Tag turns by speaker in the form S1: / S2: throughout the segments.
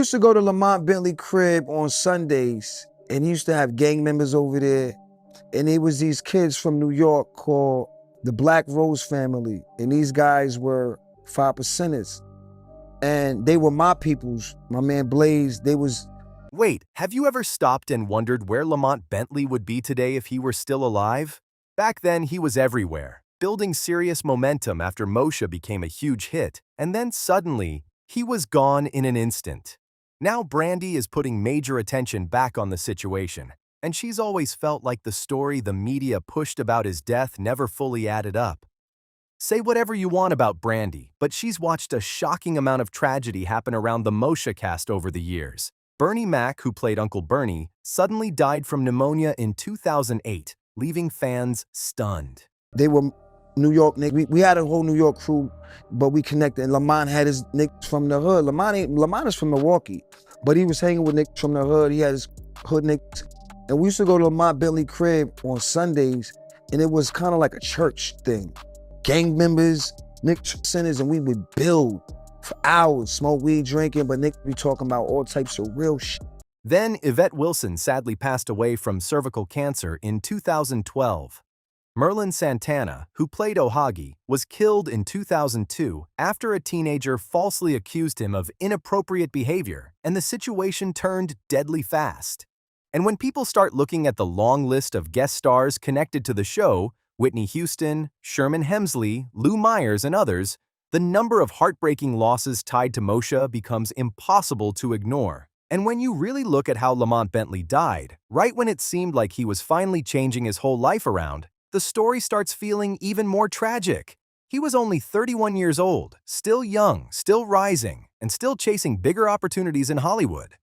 S1: Used to go to Lamont Bentley crib on Sundays, and he used to have gang members over there. And it was these kids from New York called the Black Rose family. And these guys were 5%ers. And they were my peoples. My man Blaze, they was.
S2: Wait, have you ever stopped and wondered where Lamont Bentley would be today if he were still alive? Back then, he was everywhere, building serious momentum after Moshe became a huge hit, and then suddenly, he was gone in an instant. Now Brandy is putting major attention back on the situation, and she's always felt like the story the media pushed about his death never fully added up. Say whatever you want about Brandy, but she's watched a shocking amount of tragedy happen around the Moshe cast over the years. Bernie Mac, who played Uncle Bernie, suddenly died from pneumonia in 2008, leaving fans stunned.
S1: They were New York niggas. We had a whole New York crew, but we connected. And Lamont had his niggas from the hood. Lamont is from Milwaukee, but he was hanging with niggas from the hood. He had his hood niggas. And we used to go to Lamont Bentley crib on Sundays, and it was kind of like a church thing. Gang members, niggas centers, and we would build for hours, smoke weed, drinking, but niggas be talking about all types of real shit.
S2: Then Yvette Wilson sadly passed away from cervical cancer in 2012. Merlin Santana, who played Ohagi, was killed in 2002 after a teenager falsely accused him of inappropriate behavior, and the situation turned deadly fast. And when people start looking at the long list of guest stars connected to the show, Whitney Houston, Sherman Hemsley, Lou Myers, and others, the number of heartbreaking losses tied to Moshe becomes impossible to ignore. And when you really look at how Lamont Bentley died, right when it seemed like he was finally changing his whole life around, the story starts feeling even more tragic. He was only 31 years old, still young, still rising, and still chasing bigger opportunities in Hollywood.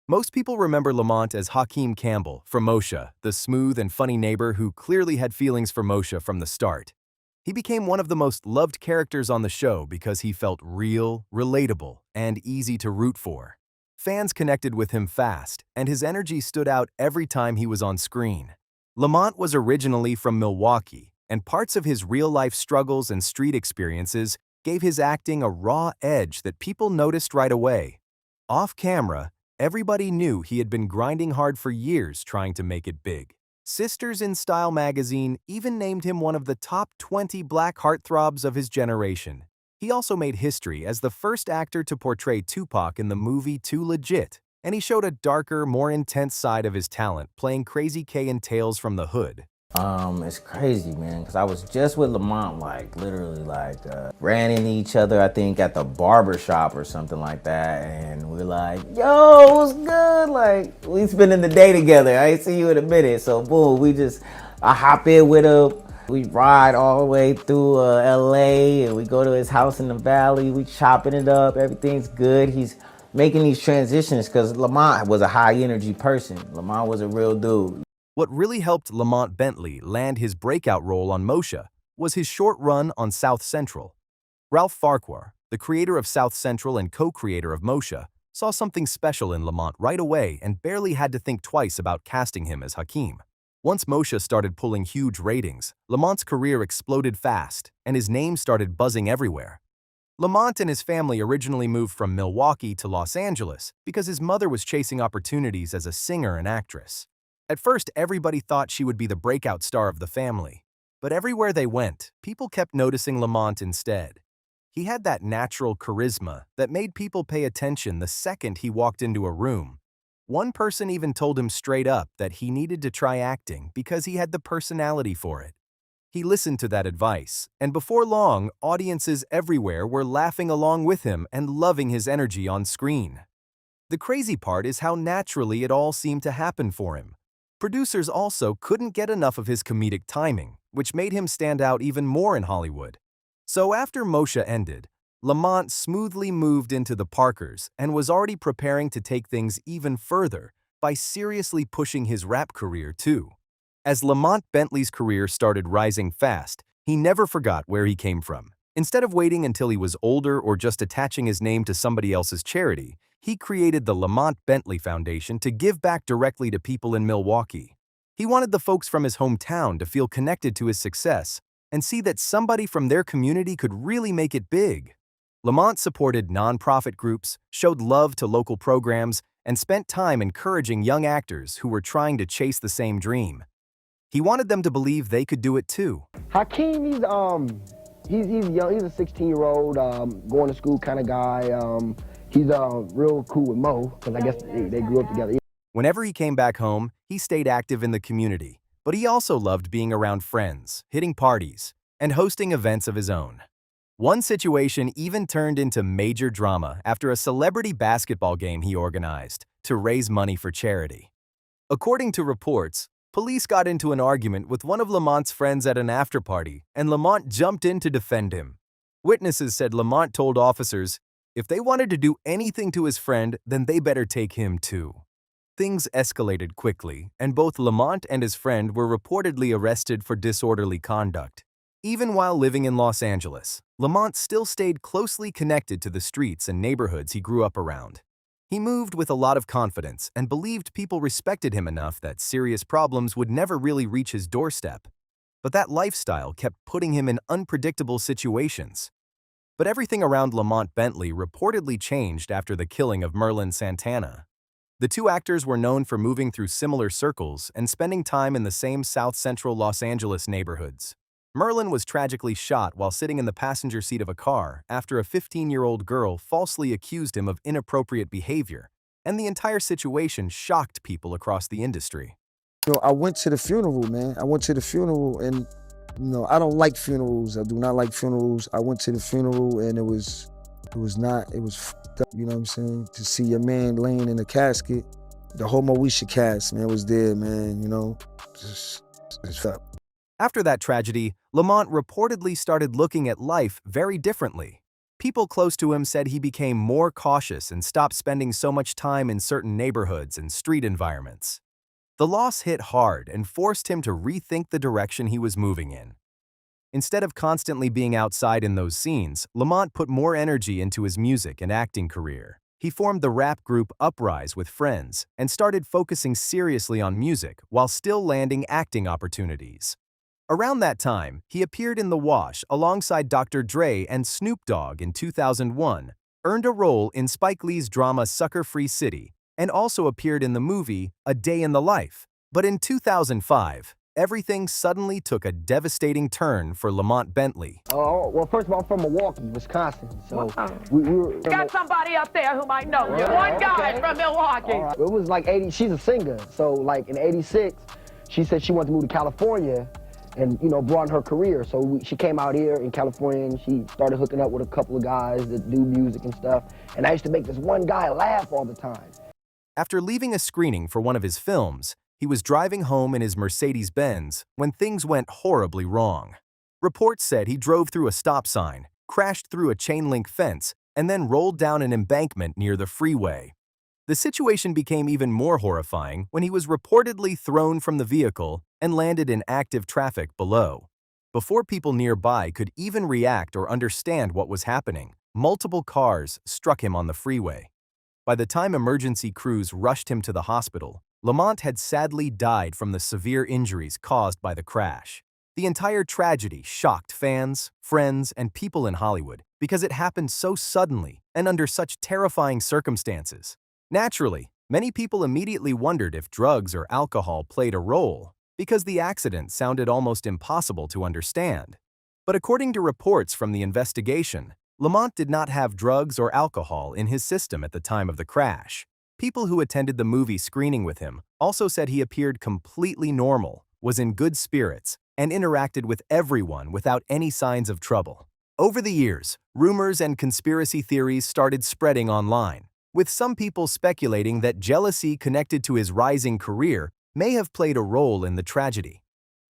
S2: Most people remember Lamont as Hakeem Campbell from Moshe, the smooth and funny neighbor who clearly had feelings for Moshe from the start. He became one of the most loved characters on the show because he felt real, relatable, and easy to root for. Fans connected with him fast, and his energy stood out every time he was on screen. Lamont was originally from Milwaukee, and parts of his real-life struggles and street experiences gave his acting a raw edge that people noticed right away. Off-camera, everybody knew he had been grinding hard for years trying to make it big. Sisters in Style magazine even named him one of the top 20 black heartthrobs of his generation. He also made history as the first actor to portray Tupac in the movie Too Legit, and he showed a darker, more intense side of his talent, playing Crazy K in Tales from the Hood.
S3: It's crazy, man, because I was just with Lamont, literally, ran into each other, I think, at the barber shop or something like that, and we're like, yo, what's good? We spending the day together. I ain't see you in a minute, so boom, I hop in with him. We ride all the way through LA, and we go to his house in the valley. We chopping it up. Everything's good. He's making these transitions because Lamont was a high energy person. Lamont was a real dude.
S2: What really helped Lamont Bentley land his breakout role on Moshe was his short run on South Central. Ralph Farquhar, the creator of South Central and co-creator of Moshe, saw something special in Lamont right away and barely had to think twice about casting him as Hakeem. Once Moshe started pulling huge ratings, Lamont's career exploded fast, and his name started buzzing everywhere. Lamont and his family originally moved from Milwaukee to Los Angeles because his mother was chasing opportunities as a singer and actress. At first, everybody thought she would be the breakout star of the family. But everywhere they went, people kept noticing Lamont instead. He had that natural charisma that made people pay attention the second he walked into a room. One person even told him straight up that he needed to try acting because he had the personality for it. He listened to that advice, and before long, audiences everywhere were laughing along with him and loving his energy on screen. The crazy part is how naturally it all seemed to happen for him. Producers also couldn't get enough of his comedic timing, which made him stand out even more in Hollywood. So after Moshe ended, Lamont smoothly moved into the Parkers and was already preparing to take things even further by seriously pushing his rap career too. As Lamont Bentley's career started rising fast, he never forgot where he came from. Instead of waiting until he was older or just attaching his name to somebody else's charity, he created the Lamont Bentley Foundation to give back directly to people in Milwaukee. He wanted the folks from his hometown to feel connected to his success and see that somebody from their community could really make it big. Lamont supported nonprofit groups, showed love to local programs, and spent time encouraging young actors who were trying to chase the same dream. He wanted them to believe they could do it too.
S4: Hakeem, he's young. He's a 16-year-old, going to school kind of guy. He's real cool with Mo, because I guess they grew up together.
S2: Whenever he came back home, he stayed active in the community, but he also loved being around friends, hitting parties, and hosting events of his own. One situation even turned into major drama after a celebrity basketball game he organized to raise money for charity. According to reports, police got into an argument with one of Lamont's friends at an after-party, and Lamont jumped in to defend him. Witnesses said Lamont told officers if they wanted to do anything to his friend, then they better take him too. Things escalated quickly, and both Lamont and his friend were reportedly arrested for disorderly conduct. Even while living in Los Angeles, Lamont still stayed closely connected to the streets and neighborhoods he grew up around. He moved with a lot of confidence and believed people respected him enough that serious problems would never really reach his doorstep. But that lifestyle kept putting him in unpredictable situations. But everything around Lamont Bentley reportedly changed after the killing of Merlin Santana. The two actors were known for moving through similar circles and spending time in the same South Central Los Angeles neighborhoods. Merlin was tragically shot while sitting in the passenger seat of a car after a 15-year-old girl falsely accused him of inappropriate behavior, and the entire situation shocked people across the industry.
S1: I went to the funeral, man. I went to the funeral, and I don't like funerals. I do not like funerals. I went to the funeral, and it was fucked up, you know what I'm saying? To see your man laying in a casket, the whole Moesha cast, man, was there, man, just fucked.
S2: After that tragedy, Lamont reportedly started looking at life very differently. People close to him said he became more cautious and stopped spending so much time in certain neighborhoods and street environments. The loss hit hard and forced him to rethink the direction he was moving in. Instead of constantly being outside in those scenes, Lamont put more energy into his music and acting career. He formed the rap group Uprise with friends and started focusing seriously on music while still landing acting opportunities. Around that time, he appeared in The Wash alongside Dr. Dre and Snoop Dogg in 2001, earned a role in Spike Lee's drama Sucker Free City, and also appeared in the movie A Day in the Life. But in 2005, everything suddenly took a devastating turn for Lamont Bentley.
S4: Oh, well, first of all, I'm from Milwaukee, Wisconsin. So we were...
S5: Got somebody up there who might know you. One guy from Milwaukee.
S4: Right. It was like 80, she's a singer. So like in 86, she said she wanted to move to California and, broaden her career. So she came out here in California and she started hooking up with a couple of guys that do music and stuff. And I used to make this one guy laugh all the time.
S2: After leaving a screening for one of his films, he was driving home in his Mercedes-Benz when things went horribly wrong. Reports said he drove through a stop sign, crashed through a chain-link fence, and then rolled down an embankment near the freeway. The situation became even more horrifying when he was reportedly thrown from the vehicle and landed in active traffic below. Before people nearby could even react or understand what was happening, multiple cars struck him on the freeway. By the time emergency crews rushed him to the hospital, Lamont had sadly died from the severe injuries caused by the crash. The entire tragedy shocked fans, friends, and people in Hollywood because it happened so suddenly and under such terrifying circumstances. Naturally, many people immediately wondered if drugs or alcohol played a role because the accident sounded almost impossible to understand. But according to reports from the investigation, Lamont did not have drugs or alcohol in his system at the time of the crash. People who attended the movie screening with him also said he appeared completely normal, was in good spirits, and interacted with everyone without any signs of trouble. Over the years, rumors and conspiracy theories started spreading online, with some people speculating that jealousy connected to his rising career may have played a role in the tragedy.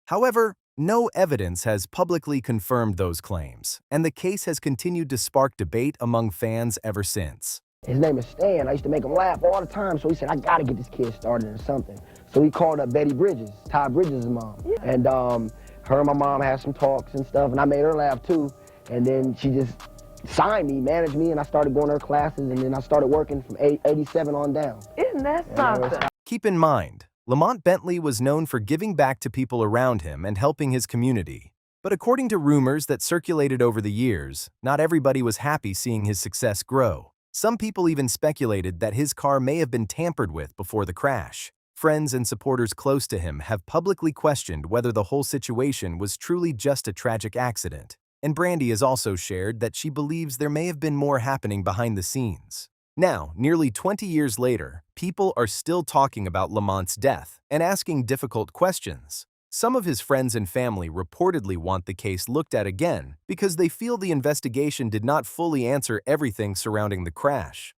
S2: However, no evidence has publicly confirmed those claims, and the case has continued to spark debate among fans ever since.
S4: His name is Stan. I used to make him laugh all the time, so he said, I gotta get this kid started in something. So he called up Betty Bridges, Ty Bridges' mom. Yeah. And her and my mom had some talks and stuff, and I made her laugh too. And then she just signed me, managed me, and I started going to her classes, and then I started working from 87 on down.
S5: Isn't that something?
S2: Keep in mind, Lamont Bentley was known for giving back to people around him and helping his community. But according to rumors that circulated over the years, not everybody was happy seeing his success grow. Some people even speculated that his car may have been tampered with before the crash. Friends and supporters close to him have publicly questioned whether the whole situation was truly just a tragic accident. And Brandy has also shared that she believes there may have been more happening behind the scenes. Now, nearly 20 years later, people are still talking about Lamont's death and asking difficult questions. Some of his friends and family reportedly want the case looked at again because they feel the investigation did not fully answer everything surrounding the crash.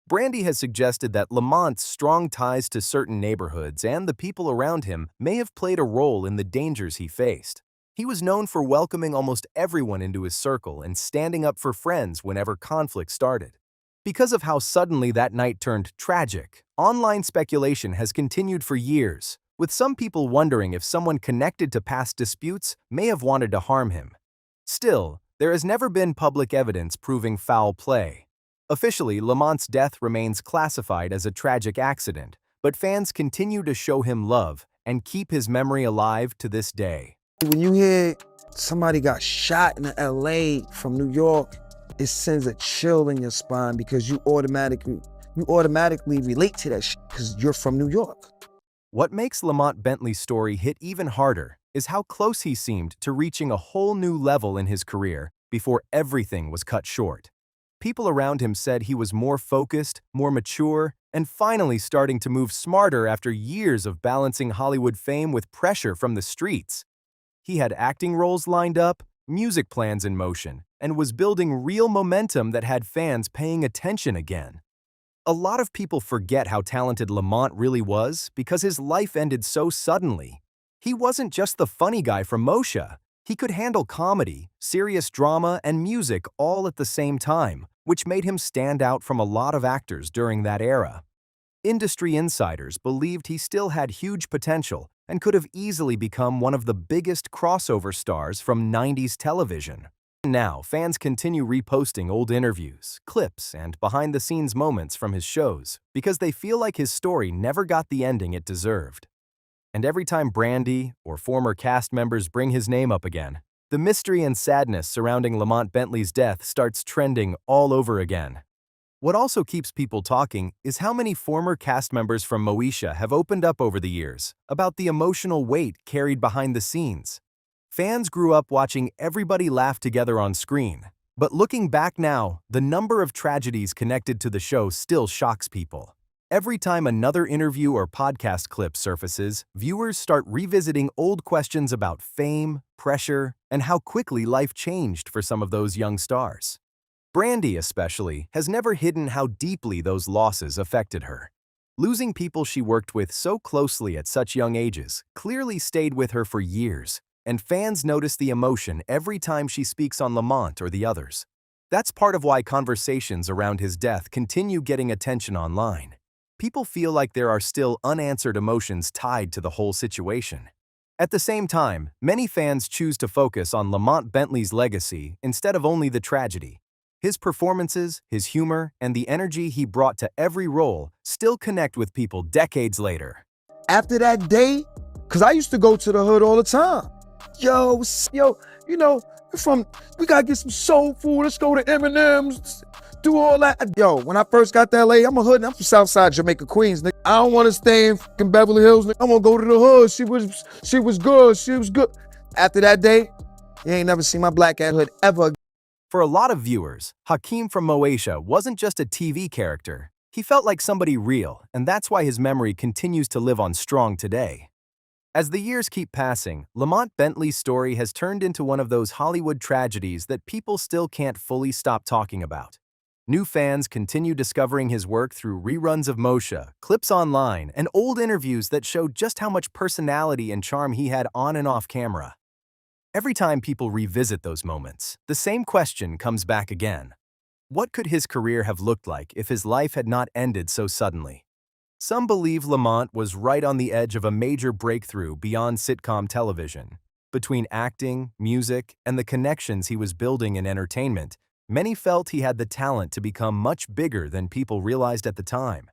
S2: Brandy has suggested that Lamont's strong ties to certain neighborhoods and the people around him may have played a role in the dangers he faced. He was known for welcoming almost everyone into his circle and standing up for friends whenever conflict started. Because of how suddenly that night turned tragic, online speculation has continued for years, with some people wondering if someone connected to past disputes may have wanted to harm him. Still, there has never been public evidence proving foul play. Officially, Lamont's death remains classified as a tragic accident, but fans continue to show him love and keep his memory alive to this day.
S1: When you hear somebody got shot in LA from New York, it sends a chill in your spine because you automatically relate to that shit because you're from New York.
S2: What makes Lamont Bentley's story hit even harder is how close he seemed to reaching a whole new level in his career before everything was cut short. People around him said he was more focused, more mature, and finally starting to move smarter after years of balancing Hollywood fame with pressure from the streets. He had acting roles lined up, music plans in motion, and was building real momentum that had fans paying attention again. A lot of people forget how talented Lamont really was because his life ended so suddenly. He wasn't just the funny guy from Moshe. He could handle comedy, serious drama, and music all at the same time, which made him stand out from a lot of actors during that era. Industry insiders believed he still had huge potential and could have easily become one of the biggest crossover stars from 90s television. Now, fans continue reposting old interviews, clips, and behind-the-scenes moments from his shows because they feel like his story never got the ending it deserved. And every time Brandy or former cast members bring his name up again, the mystery and sadness surrounding Lamont Bentley's death starts trending all over again. What also keeps people talking is how many former cast members from Moesha have opened up over the years about the emotional weight carried behind the scenes. Fans grew up watching everybody laugh together on screen, but looking back now, the number of tragedies connected to the show still shocks people. Every time another interview or podcast clip surfaces, viewers start revisiting old questions about fame, pressure, and how quickly life changed for some of those young stars. Brandy, especially, has never hidden how deeply those losses affected her. Losing people she worked with so closely at such young ages clearly stayed with her for years, and fans notice the emotion every time she speaks on Lamont or the others. That's part of why conversations around his death continue getting attention online. People feel like there are still unanswered emotions tied to the whole situation. At the same time, many fans choose to focus on Lamont Bentley's legacy instead of only the tragedy. His performances, his humor, and the energy he brought to every role still connect with people decades later.
S1: After that day, because I used to go to the hood all the time. Yo, we gotta get some soul food. Let's go to M&M's, do all that. Yo, when I first got to LA, I'm a hood. I'm from Southside Jamaica, Queens. Nigga. I don't want to stay in fucking Beverly Hills. Nigga. I want to go to the hood. She was good. She was good. After that day, you ain't never seen my black ass hood ever.
S2: For a lot of viewers, Hakeem from Moesha wasn't just a TV character. He felt like somebody real, and that's why his memory continues to live on strong today. As the years keep passing, Lamont Bentley's story has turned into one of those Hollywood tragedies that people still can't fully stop talking about. New fans continue discovering his work through reruns of Moshe, clips online, and old interviews that show just how much personality and charm he had on and off camera. Every time people revisit those moments, the same question comes back again. What could his career have looked like if his life had not ended so suddenly? Some believe Lamont was right on the edge of a major breakthrough beyond sitcom television. Between acting, music, and the connections he was building in entertainment, many felt he had the talent to become much bigger than people realized at the time.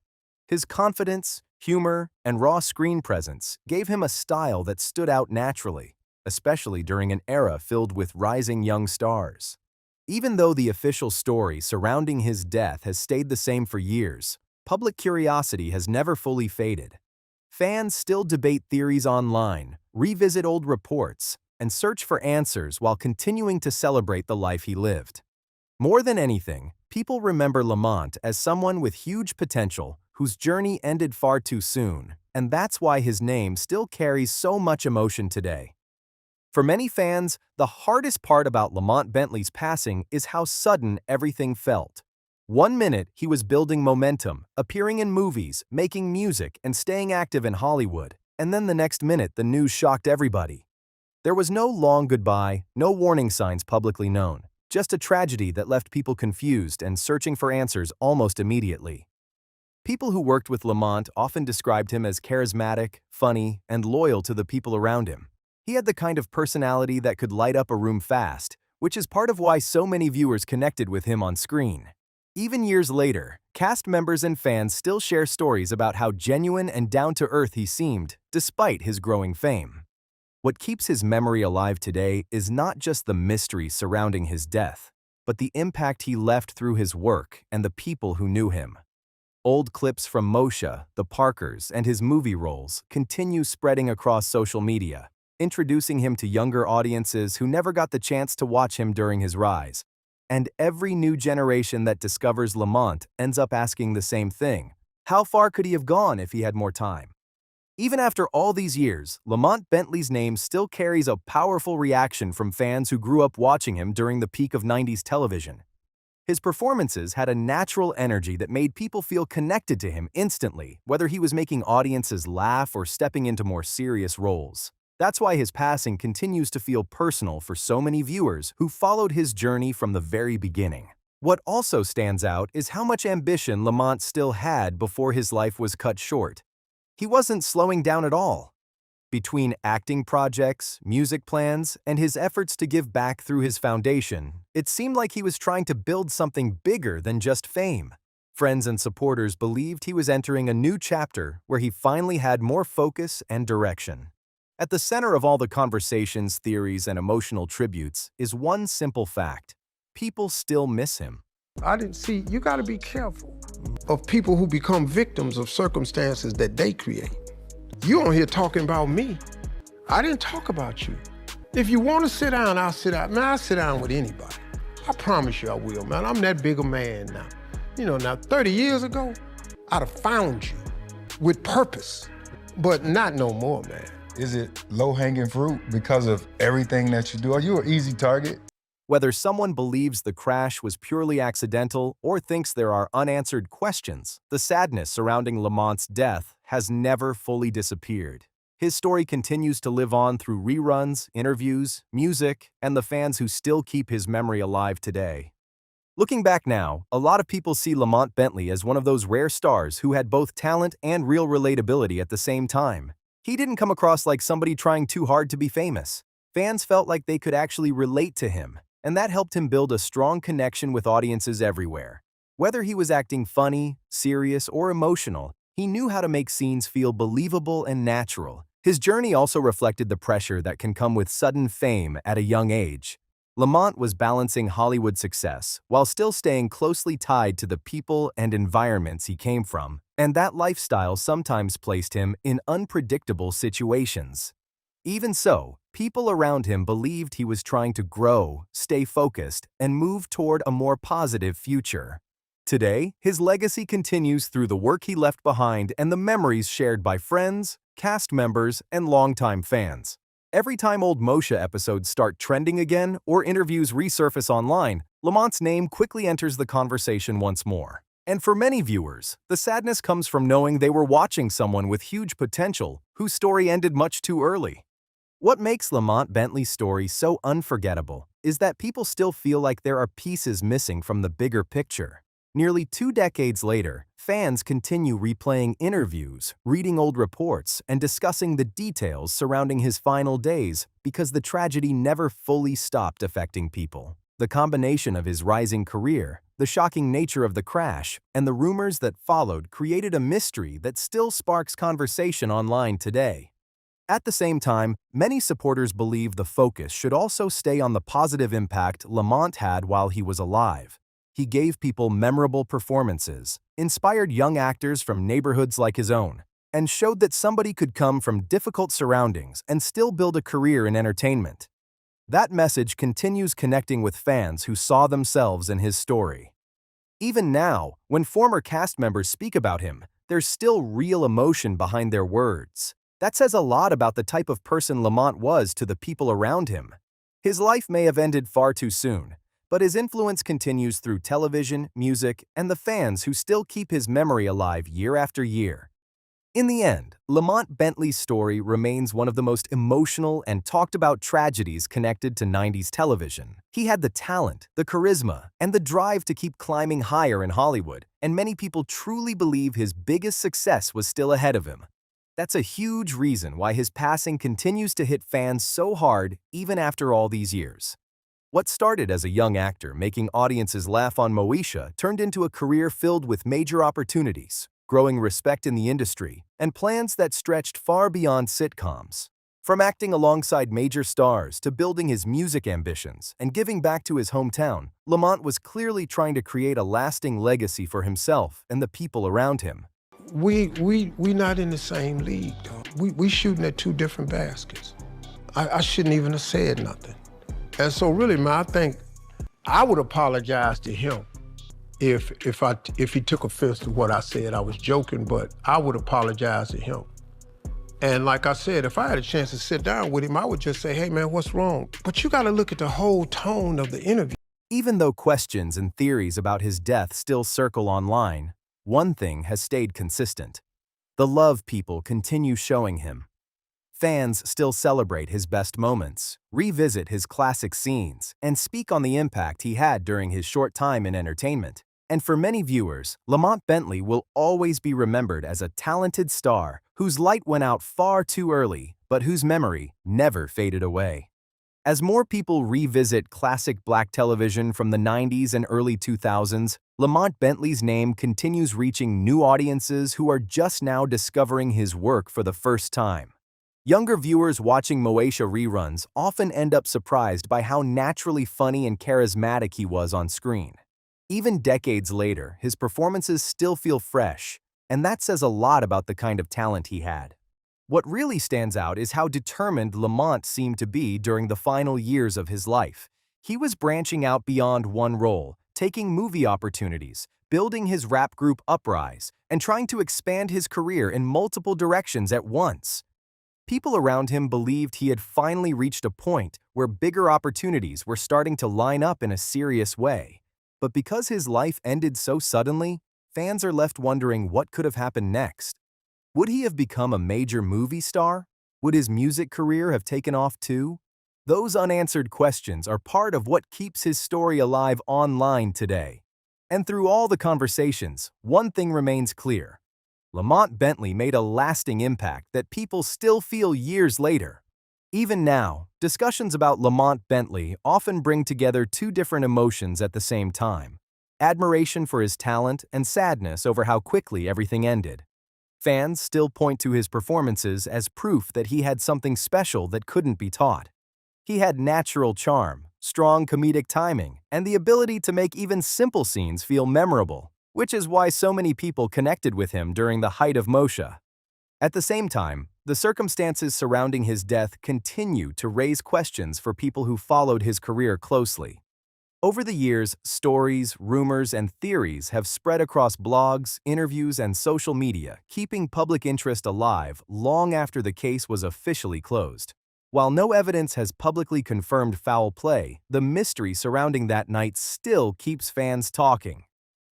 S2: His confidence, humor, and raw screen presence gave him a style that stood out naturally. especially during an era filled with rising young stars. Even though the official story surrounding his death has stayed the same for years, public curiosity has never fully faded. Fans still debate theories online, revisit old reports, and search for answers while continuing to celebrate the life he lived. More than anything, people remember Lamont as someone with huge potential whose journey ended far too soon, and that's why his name still carries so much emotion today. For many fans, the hardest part about Lamont Bentley's passing is how sudden everything felt. One minute, he was building momentum, appearing in movies, making music, and staying active in Hollywood, and then the next minute, the news shocked everybody. There was no long goodbye, no warning signs publicly known, just a tragedy that left people confused and searching for answers almost immediately. People who worked with Lamont often described him as charismatic, funny, and loyal to the people around him. He had the kind of personality that could light up a room fast, which is part of why so many viewers connected with him on screen. Even years later, cast members and fans still share stories about how genuine and down-to-earth he seemed, despite his growing fame. What keeps his memory alive today is not just the mystery surrounding his death, but the impact he left through his work and the people who knew him. Old clips from Moshe, the Parkers, and his movie roles continue spreading across social media, introducing him to younger audiences who never got the chance to watch him during his rise. And every new generation that discovers Lamont ends up asking the same thing: how far could he have gone if he had more time? Even after all these years, Lamont Bentley's name still carries a powerful reaction from fans who grew up watching him during the peak of 90s television. His performances had a natural energy that made people feel connected to him instantly, whether he was making audiences laugh or stepping into more serious roles. That's why his passing continues to feel personal for so many viewers who followed his journey from the very beginning. What also stands out is how much ambition Lamont still had before his life was cut short. He wasn't slowing down at all. Between acting projects, music plans, and his efforts to give back through his foundation, it seemed like he was trying to build something bigger than just fame. Friends and supporters believed he was entering a new chapter where he finally had more focus and direction. At the center of all the conversations, theories, and emotional tributes is one simple fact: people still miss him.
S6: I didn't see, you gotta be careful of people who become victims of circumstances that they create. You on here talking about me. I didn't talk about you. If you wanna sit down, I'll sit down. Man, I'll sit down with anybody. I promise you I will, man. I'm that big a man now. You know, now 30 years ago, I'd have found you with purpose, but not no more, man.
S7: Is it low-hanging fruit because of everything that you do? Are you an easy target?
S2: Whether someone believes the crash was purely accidental or thinks there are unanswered questions, the sadness surrounding Lamont's death has never fully disappeared. His story continues to live on through reruns, interviews, music, and the fans who still keep his memory alive today. Looking back now, a lot of people see Lamont Bentley as one of those rare stars who had both talent and real relatability at the same time. He didn't come across like somebody trying too hard to be famous. Fans felt like they could actually relate to him, and that helped him build a strong connection with audiences everywhere. Whether he was acting funny, serious, or emotional, he knew how to make scenes feel believable and natural. His journey also reflected the pressure that can come with sudden fame at a young age. Lamont was balancing Hollywood success while still staying closely tied to the people and environments he came from, and that lifestyle sometimes placed him in unpredictable situations. Even so, people around him believed he was trying to grow, stay focused, and move toward a more positive future. Today, his legacy continues through the work he left behind and the memories shared by friends, cast members, and longtime fans. Every time old Moshe episodes start trending again or interviews resurface online, Lamont's name quickly enters the conversation once more. And for many viewers, the sadness comes from knowing they were watching someone with huge potential whose story ended much too early. What makes Lamont Bentley's story so unforgettable is that people still feel like there are pieces missing from the bigger picture. Nearly 2 decades later, fans continue replaying interviews, reading old reports, and discussing the details surrounding his final days because the tragedy never fully stopped affecting people. The combination of his rising career, the shocking nature of the crash, and the rumors that followed created a mystery that still sparks conversation online today. At the same time, many supporters believe the focus should also stay on the positive impact Lamont had while he was alive. He gave people memorable performances, inspired young actors from neighborhoods like his own, and showed that somebody could come from difficult surroundings and still build a career in entertainment. That message continues connecting with fans who saw themselves in his story. Even now, when former cast members speak about him, there's still real emotion behind their words. That says a lot about the type of person Lamont was to the people around him. His life may have ended far too soon, but his influence continues through television, music, and the fans who still keep his memory alive year after year. In the end, Lamont Bentley's story remains one of the most emotional and talked about tragedies connected to 90s television. He had the talent, the charisma, and the drive to keep climbing higher in Hollywood, and many people truly believe his biggest success was still ahead of him. That's a huge reason why his passing continues to hit fans so hard even after all these years. What started as a young actor making audiences laugh on Moesha turned into a career filled with major opportunities, growing respect in the industry, and plans that stretched far beyond sitcoms. From acting alongside major stars to building his music ambitions and giving back to his hometown, Lamont was clearly trying to create a lasting legacy for himself and the people around him.
S6: We not in the same league, dog. We shooting at two different baskets. I shouldn't even have said nothing. And so really, man, I think I would apologize to him if he took offense to what I said. I was joking, but I would apologize to him. And like I said, if I had a chance to sit down with him, I would just say, hey man, what's wrong? But you gotta look at the whole tone of the interview.
S2: Even though questions and theories about his death still circle online, one thing has stayed consistent. The love people continue showing him. Fans still celebrate his best moments, revisit his classic scenes, and speak on the impact he had during his short time in entertainment. And for many viewers, Lamont Bentley will always be remembered as a talented star whose light went out far too early, but whose memory never faded away. As more people revisit classic black television from the 90s and early 2000s, Lamont Bentley's name continues reaching new audiences who are just now discovering his work for the first time. Younger viewers watching Moesha reruns often end up surprised by how naturally funny and charismatic he was on screen. Even decades later, his performances still feel fresh, and that says a lot about the kind of talent he had. What really stands out is how determined Lamont seemed to be during the final years of his life. He was branching out beyond one role, taking movie opportunities, building his rap group Uprise, and trying to expand his career in multiple directions at once. People around him believed he had finally reached a point where bigger opportunities were starting to line up in a serious way. But because his life ended so suddenly, fans are left wondering what could have happened next. Would he have become a major movie star? Would his music career have taken off too? Those unanswered questions are part of what keeps his story alive online today. And through all the conversations, one thing remains clear. Lamont Bentley made a lasting impact that people still feel years later. Even now, discussions about Lamont Bentley often bring together two different emotions at the same time: admiration for his talent and sadness over how quickly everything ended. Fans still point to his performances as proof that he had something special that couldn't be taught. He had natural charm, strong comedic timing, and the ability to make even simple scenes feel memorable, which is why so many people connected with him during the height of Moesha. At the same time, the circumstances surrounding his death continue to raise questions for people who followed his career closely. Over the years, stories, rumors, and theories have spread across blogs, interviews, and social media, keeping public interest alive long after the case was officially closed. While no evidence has publicly confirmed foul play, the mystery surrounding that night still keeps fans talking.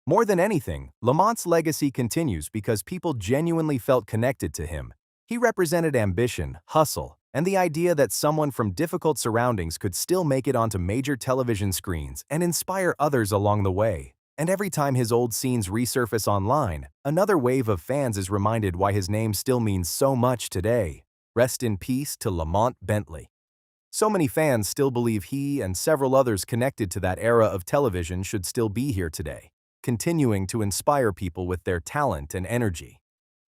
S2: More than anything, Lamont's legacy continues because people genuinely felt connected to him. He represented ambition, hustle, and the idea that someone from difficult surroundings could still make it onto major television screens and inspire others along the way. And every time his old scenes resurface online, another wave of fans is reminded why his name still means so much today. Rest in peace to Lamont Bentley. So many fans still believe he and several others connected to that era of television should still be here today, continuing to inspire people with their talent and energy.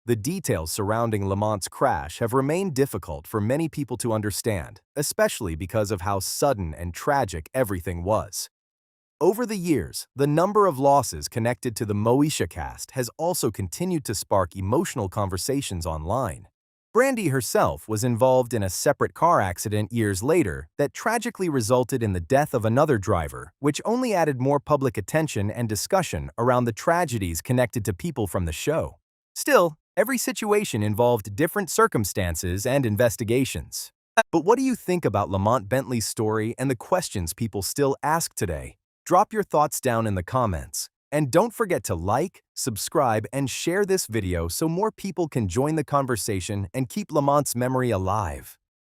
S2: The details surrounding Lamont's crash have remained difficult for many people to understand, especially because of how sudden and tragic everything was. Over the years, the number of losses connected to the Moesha cast has also continued to spark emotional conversations online. Brandy herself was involved in a separate car accident years later that tragically resulted in the death of another driver, which only added more public attention and discussion around the tragedies connected to people from the show. Still, every situation involved different circumstances and investigations. But what do you think about Lamont Bentley's story and the questions people still ask today? Drop your thoughts down in the comments. And don't forget to like, subscribe, and share this video so more people can join the conversation and keep Lamont's memory alive.